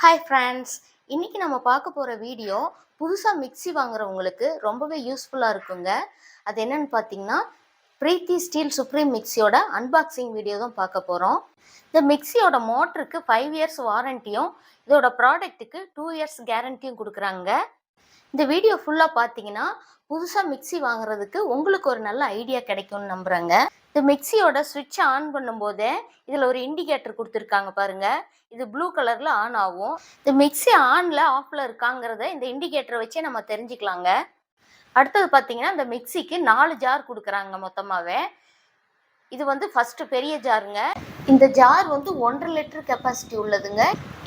Hi friends, இன்றைக்கி நம்ம பார்க்க போகிற வீடியோ புதுசாக மிக்ஸி வாங்குறவங்களுக்கு ரொம்பவே யூஸ்ஃபுல்லாக இருக்குங்க. அது என்னென்னு பார்த்தீங்கன்னா, பிரீத்தி ஸ்டீல் சுப்ரீம் மிக்ஸியோட அன்பாக்சிங் வீடியோ தான் பார்க்க போகிறோம். இந்த மிக்ஸியோட மோட்டருக்கு 5 இயர்ஸ் வாரண்டியும் இதோட ப்ராடக்ட்டுக்கு 2 இயர்ஸ் கேரண்டியும் கொடுக்குறாங்க. இந்த வீடியோ ஃபுல்லாக பார்த்தீங்கன்னா புதுசாக மிக்ஸி வாங்குறதுக்கு உங்களுக்கு ஒரு நல்ல ஐடியா கிடைக்கும்னு நம்புகிறேங்க. இந்த மிக்ஸியோட ஸ்விட்சை ஆன் பண்ணும்போதே இதில் ஒரு இண்டிகேட்டர் கொடுத்துருக்காங்க பாருங்கள். இது ப்ளூ கலரில் ஆன் ஆகும். இந்த மிக்ஸி ஆனில் ஆஃபில் இருக்காங்கிறத இந்த இண்டிகேட்டரை வச்சே நம்ம தெரிஞ்சுக்கலாங்க. அடுத்தது பார்த்தீங்கன்னா இந்த மிக்ஸிக்கு 4 ஜார் கொடுக்குறாங்க மொத்தமாகவே. இது வந்து ஃபஸ்ட்டு பெரிய ஜாருங்க. இந்த ஜார் வந்து 1.5 லிட்டர் கெப்பாசிட்டி உள்ளதுங்க.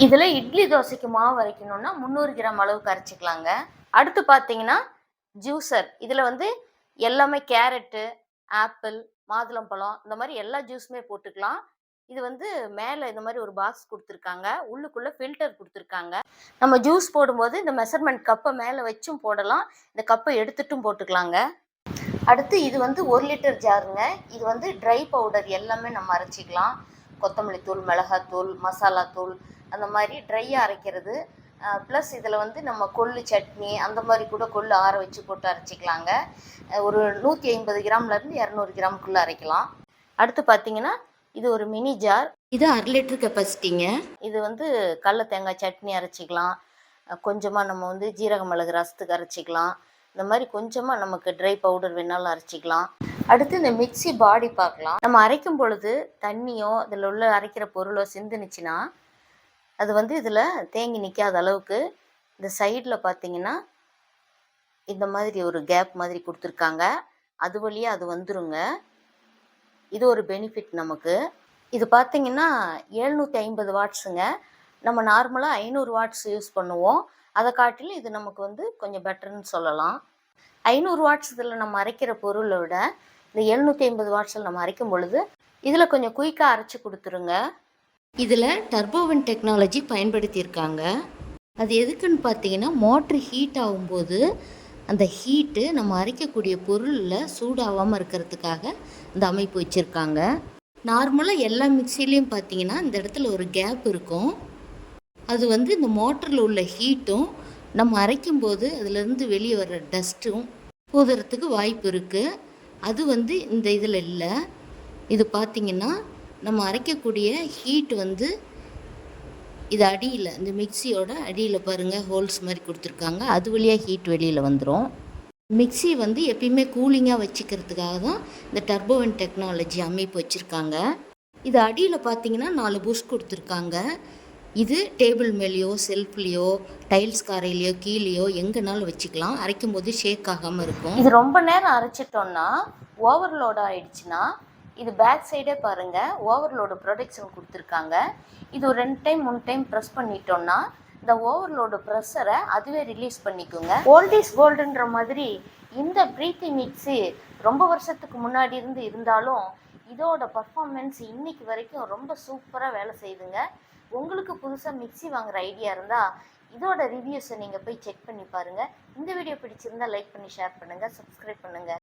இதில் இட்லி தோசைக்கு மாவு அரைக்கணும்னா 300 கிராம் அளவுக்கு அரைச்சிக்கலாங்க. அடுத்து பார்த்தீங்கன்னா ஜூஸர். இதில் வந்து எல்லாமே கேரட்டு, ஆப்பிள், மாதுளம்பழம் இந்த மாதிரி எல்லா ஜூஸுமே போட்டுக்கலாம். இது வந்து மேலே இந்த மாதிரி ஒரு பாக்ஸ் கொடுத்துருக்காங்க. உள்ளுக்குள்ளே ஃபில்டர் கொடுத்துருக்காங்க. நம்ம ஜூஸ் போடும்போது இந்த மெஷர்மெண்ட் கப்பை மேலே வச்சும் போடலாம், இந்த கப்பை எடுத்துட்டும் போட்டுக்கலாங்க. அடுத்து இது வந்து 1 லிட்டர் ஜாருங்க. இது வந்து ட்ரை பவுடர் எல்லாமே நம்ம அரைச்சிக்கலாம். கொத்தமல்லி தூள், மிளகாத்தூள், மசாலா தூள் அந்த மாதிரி ட்ரையாக அரைக்கிறது. ப்ளஸ் இதில் வந்து நம்ம கொள்ளு சட்னி அந்த மாதிரி கூட கொள்ளு ஆற வச்சு போட்டு அரைச்சிக்கலாங்க. ஒரு 150 கிராம்லேருந்து 200 கிராமுக்குள்ளே அரைக்கலாம். அடுத்து பார்த்தீங்கன்னா இது ஒரு மினி ஜார். இது 1/2 லிட்டர் கெப்பாசிட்டிங்க. இது வந்து கடல தேங்காய் சட்னி அரைச்சிக்கலாம். கொஞ்சமாக நம்ம வந்து ஜீரக மிளகு ரசத்துக்கு அரைச்சிக்கலாம். இந்த மாதிரி கொஞ்சமாக நமக்கு ட்ரை பவுடர் வேணாலும் அரைச்சிக்கலாம். அடுத்து இந்த மிக்ஸி பாடி பார்க்கலாம். நம்ம அரைக்கும் பொழுது தண்ணியோ இதில் உள்ள அரைக்கிற பொருளோ சிந்துனுச்சுன்னா அது வந்து இதில் தேங்கி நிற்காத அளவுக்கு இந்த சைடில் பார்த்தீங்கன்னா இந்த மாதிரி ஒரு கேப் மாதிரி கொடுத்துருக்காங்க. அது வழியாக அது வந்துருங்க. இது ஒரு பெனிஃபிட் நமக்கு. இது பார்த்தீங்கன்னா 750 வாட்ஸுங்க. நம்ம நார்மலாக 500 வாட்ஸ் யூஸ் பண்ணுவோம். அதை காட்டிலும் இது நமக்கு வந்து கொஞ்சம் பெட்டர்னு சொல்லலாம். 500 வாட்ஸ் இதில் நம்ம அரைக்கிற பொருளை விட இந்த 750 வாட்ஸில் நம்ம அரைக்கும் பொழுது இதில் கொஞ்சம் குயிக்காக அரைச்சி கொடுத்துருங்க. இதில் டர்போவன் டெக்னாலஜி பயன்படுத்தியிருக்காங்க. அது எதுக்குன்னு பார்த்தீங்கன்னா மோட்ரு ஹீட் ஆகும்போது அந்த ஹீட்டு நம்ம அரைக்கக்கூடிய பொருளில் சூடாகாமல் இருக்கிறதுக்காக இந்த அமைப்பு வச்சுருக்காங்க. நார்மலாக எல்லா மிக்சிலையும் பார்த்தீங்கன்னா இந்த இடத்துல ஒரு கேப் இருக்கும். அது வந்து இந்த மோட்டரில் உள்ள ஹீட்டும் நம்ம அரைக்கும்போது அதிலேருந்து வெளியே வர்ற டஸ்ட்டும் ஊதுறதுக்கு வாய்ப்பு இருக்குது. அது வந்து இந்த இதில் இல்லை. இது பார்த்திங்கன்னா நம்ம அரைக்கக்கூடிய ஹீட் வந்து இது அடியில் இந்த மிக்சியோட அடியில் பாருங்கள் ஹோல்ஸ் மாதிரி கொடுத்துருக்காங்க. அது வழியாக ஹீட் வெளியில் வந்துடும். மிக்சி வந்து எப்பயுமே கூலிங்காக வச்சுக்கிறதுக்காக தான் இந்த டர்போவன் டெக்னாலஜி அமைப்பு வச்சுருக்காங்க. இது அடியில் பார்த்தீங்கன்னா 4 புஷ் கொடுத்துருக்காங்க. இது டேபிள் மேலேயோ செல்ஃப்லேயோ டைல்ஸ் காரையிலையோ கீழேயோ எங்கேனாலும் வச்சுக்கலாம். அரைக்கும் போது ஷேக் ஆகாமல் இருக்கும். இது ரொம்ப நேரம் அரைச்சிட்டோன்னா ஓவர்லோட் ஆகிடுச்சுன்னா இது பேக் சைடே பாருங்கள் ஓவர்லோடு ப்ரொடெக்ஷன் கொடுத்துருக்காங்க. இது ஒரு 2 டைம் 3 டைம் ப்ரெஸ் பண்ணிட்டோன்னா இந்த ஓவர்லோடு ப்ரெஷரை அதுவே ரிலீஸ் பண்ணிக்கோங்க. ஓல்ட் இஸ் கோல்டுன்ற மாதிரி இந்த பிரீத்தி மிக்ஸி ரொம்ப வருஷத்துக்கு முன்னாடி இருந்தாலும் இதோட பர்ஃபார்மன்ஸ் இன்னைக்கு வரைக்கும் ரொம்ப சூப்பராக வேலை செய்யுதுங்க. உங்களுக்கு புதுசாக மிக்ஸி வாங்குகிற ஐடியா இருந்தால் இதோட ரிவ்யூஸை நீங்கள் போய் செக் பண்ணி பாருங்கள். இந்த வீடியோ பிடிச்சிருந்தால் லைக் பண்ணி ஷேர் பண்ணுங்கள், சப்ஸ்கிரைப் பண்ணுங்கள்.